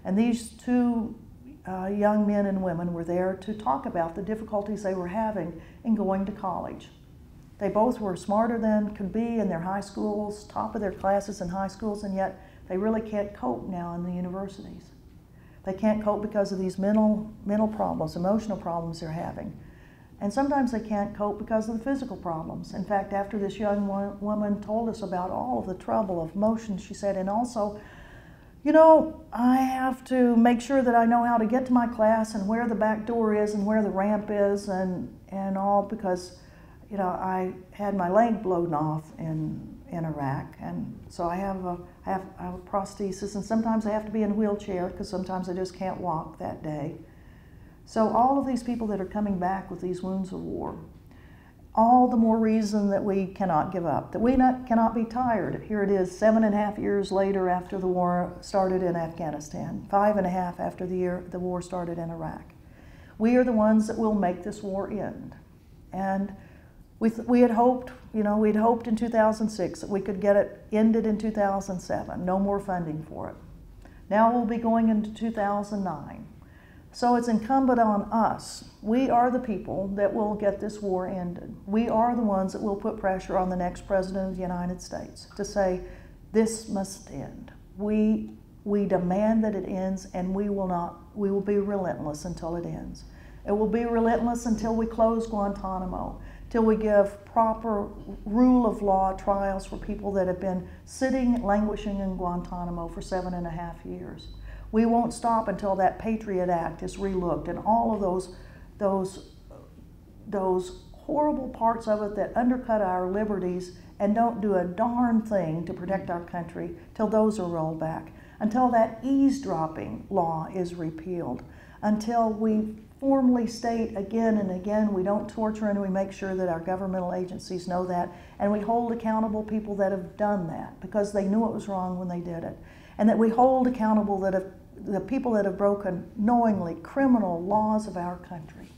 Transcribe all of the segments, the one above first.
And these two young men and women were there to talk about the difficulties they were having in going to college. They both were smarter than could be in their high schools, top of their classes in high schools, and yet they really can't cope now in the universities. They can't cope because of these mental problems, emotional problems they're having. And sometimes they can't cope because of the physical problems. In fact, after this young woman told us about all of the trouble of motion, she said, and also, you know, I have to make sure that I know how to get to my class and where the back door is and where the ramp is and all, because, you know, I had my leg blown off in Iraq, and so I have a prosthesis, and sometimes I have to be in a wheelchair because sometimes I just can't walk that day. So all of these people that are coming back with these wounds of war, all the more reason that we cannot give up, that we cannot be tired. Here it is 7.5 years later after the war started in Afghanistan, 5.5 after the war started in Iraq. We are the ones that will make this war end. And we had hoped, you know, we'd hoped in 2006 that we could get it ended in 2007, no more funding for it. Now we'll be going into 2009. So it's incumbent on us. We are the people that will get this war ended. We are the ones that will put pressure on the next President of the United States to say, this must end. We demand that it ends, and we will be relentless until it ends. It will be relentless until we close Guantanamo, till we give proper rule of law trials for people that have been sitting, languishing in Guantanamo for 7.5 years. We won't stop until that Patriot Act is relooked and all of those horrible parts of it that undercut our liberties and don't do a darn thing to protect our country, till those are rolled back, until that eavesdropping law is repealed, until we formally state again and again we don't torture, and we make sure that our governmental agencies know that, and we hold accountable people that have done that because they knew it was wrong when they did it, and that we hold accountable the people that have broken knowingly criminal laws of our country.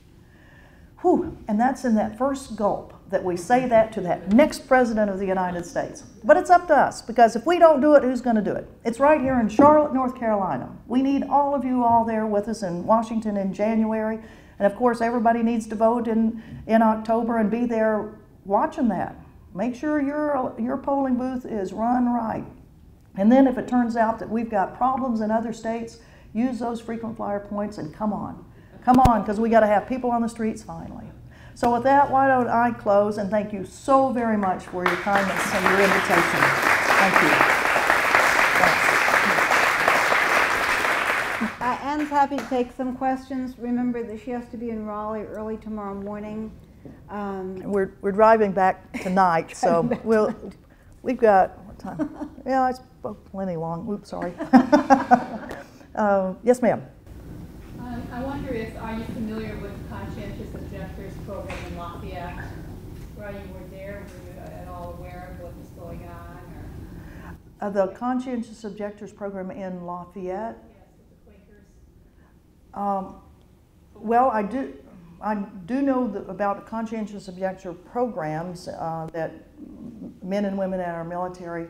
Whew. And that's in that first gulp that we say that to that next President of the United States. But it's up to us, because if we don't do it, who's going to do it? It's right here in Charlotte, North Carolina. We need all of you all there with us in Washington in January. And of course, everybody needs to vote in October and be there watching that. Make sure your polling booth is run right. And then if it turns out that we've got problems in other states, use those frequent flyer points and come on. Come on, because we got to have people on the streets finally. So with that, why don't I close, and thank you so very much for your kindness and your invitation. Thank you. Anne's happy to take some questions. Remember that she has to be in Raleigh early tomorrow morning. We're driving back tonight, so we've got, what time? Yeah, I spoke plenty long. Oops, sorry. Yes, ma'am. I wonder are you familiar with the Conscientious Objectors program in Lafayette? While you were there, were you at all aware of what was going on? Or? The Conscientious Objectors program in Lafayette? Yes, with the Quakers. Well, I do know about conscientious objector programs that men and women in our military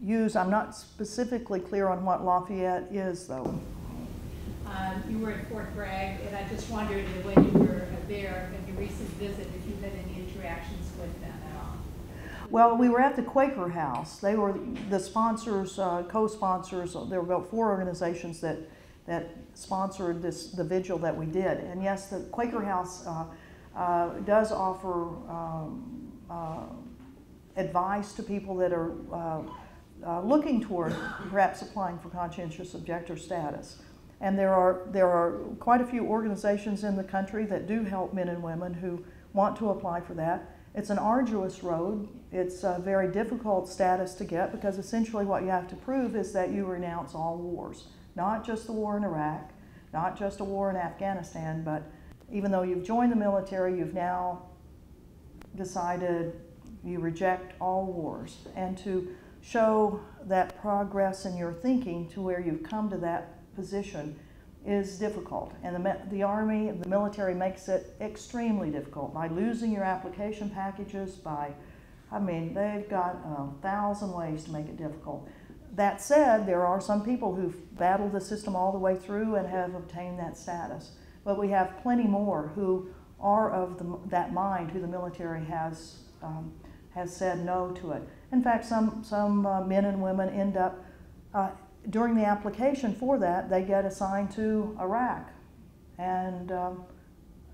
use. I'm not specifically clear on what Lafayette is, though. You were at Fort Bragg, and I just wondered when you were there in your recent visit if you had any interactions with them at all. Well, we were at the Quaker House. They were the sponsors, co-sponsors. There were about 4 organizations that sponsored the vigil that we did. And yes, the Quaker House does offer advice to people that are looking toward perhaps applying for conscientious objector status. And there are quite a few organizations in the country that do help men and women who want to apply for that. It's an arduous road. It's a very difficult status to get, because essentially what you have to prove is that you renounce all wars. Not just the war in Iraq, not just a war in Afghanistan, but even though you've joined the military, you've now decided you reject all wars. And to show that progress in your thinking to where you've come to that position is difficult, and the Army and the military makes it extremely difficult by losing your application packages, they've got 1,000 ways to make it difficult. That said, there are some people who've battled the system all the way through and have obtained that status. But we have plenty more who are of that mind, who the military has said no to it. In fact, some men and women end up, during the application for that, they get assigned to Iraq. And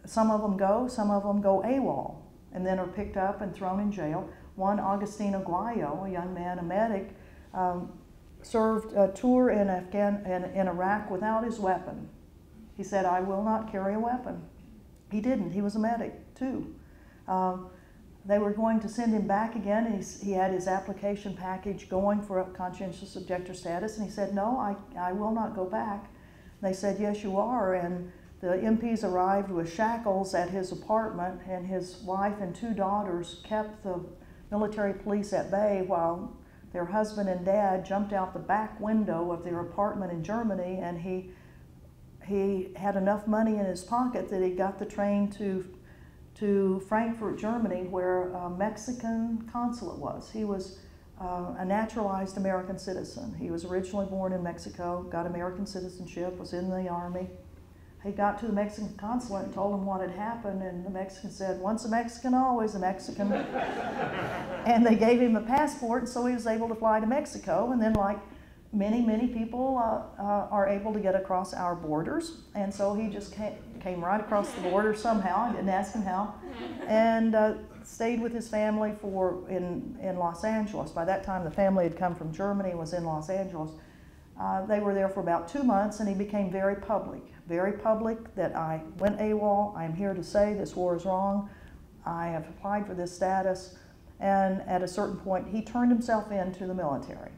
some of them go AWOL, and then are picked up and thrown in jail. One, Agustin Aguayo, a young man, a medic, served a tour in Iraq without his weapon. He said, "I will not carry a weapon." He didn't. He was a medic too. They were going to send him back again, and he had his application package going for a conscientious objector status, and he said, "No, I will not go back." They said, "Yes, you are," and the MPs arrived with shackles at his apartment, and his wife and 2 daughters kept the military police at bay while their husband and dad jumped out the back window of their apartment in Germany, and he had enough money in his pocket that he got the train to Frankfurt, Germany, where a Mexican consulate was. He was a naturalized American citizen. He was originally born in Mexico, got American citizenship, was in the Army. He got to the Mexican consulate and told him what had happened, and the Mexican said, "Once a Mexican, always a Mexican." And they gave him a passport, so he was able to fly to Mexico. And then, like many people are able to get across our borders, and so he just came right across the border somehow. I didn't ask him how, and stayed with his family in Los Angeles. By that time, the family had come from Germany and was in Los Angeles. They were there for about 2 months, and he became very public that I went AWOL. I am here to say this war is wrong. I have applied for this status. And at a certain point, he turned himself in to the military.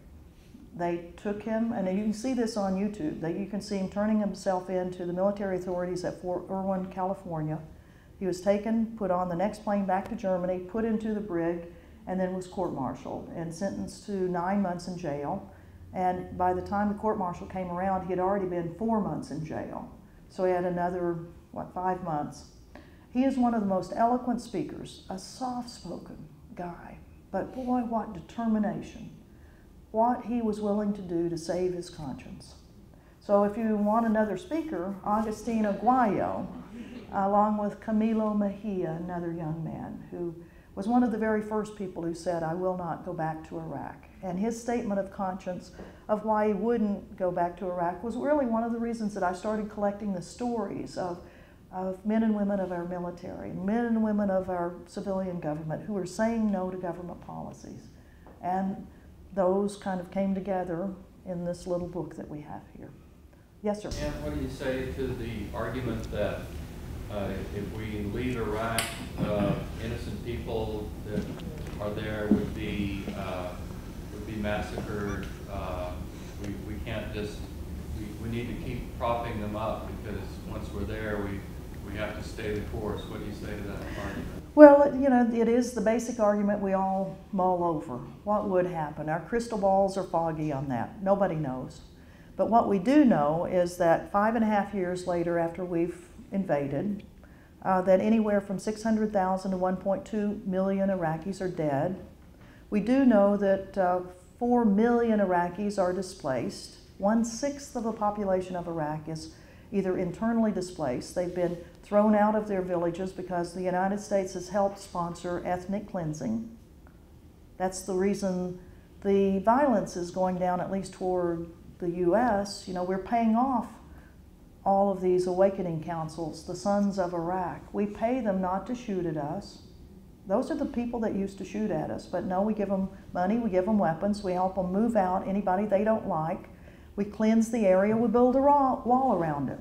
They took him, and you can see this on YouTube. You can see him turning himself in to the military authorities at Fort Irwin, California. He was taken, put on the next plane back to Germany, put into the brig, and then was court-martialed and sentenced to 9 months in jail. And by the time the court-martial came around, he had already been 4 months in jail. So he had another, 5 months. He is one of the most eloquent speakers, a soft-spoken guy, but boy, what determination. What he was willing to do to save his conscience. So if you want another speaker, Agustin Aguayo, along with Camilo Mejia, another young man, who was one of the very first people who said, "I will not go back to Iraq." And his statement of conscience of why he wouldn't go back to Iraq was really one of the reasons that I started collecting the stories of men and women of our military, men and women of our civilian government who were saying no to government policies. And those kind of came together in this little book that we have here. Yes, sir. And what do you say to the argument that if we leave Iraq, innocent people that are there would be massacred? We can't just, we need to keep propping them up because once we're there, we have to stay the course. What do you say to that argument? Well, you know, it is the basic argument we all mull over. What would happen? Our crystal balls are foggy on that. Nobody knows. But what we do know is that 5.5 years later, after we've invaded, that anywhere from 600,000 to 1.2 million Iraqis are dead. We do know that 4 million Iraqis are displaced. 1/6 of the population of Iraq is either internally displaced. They've been thrown out of their villages because the United States has helped sponsor ethnic cleansing. That's the reason the violence is going down, at least toward the U.S. You know, we're paying off all of these awakening councils, the Sons of Iraq. We pay them not to shoot at us. Those are the people that used to shoot at us, but no, we give them money, we give them weapons, we help them move out anybody they don't like. We cleanse the area, we build a wall around it.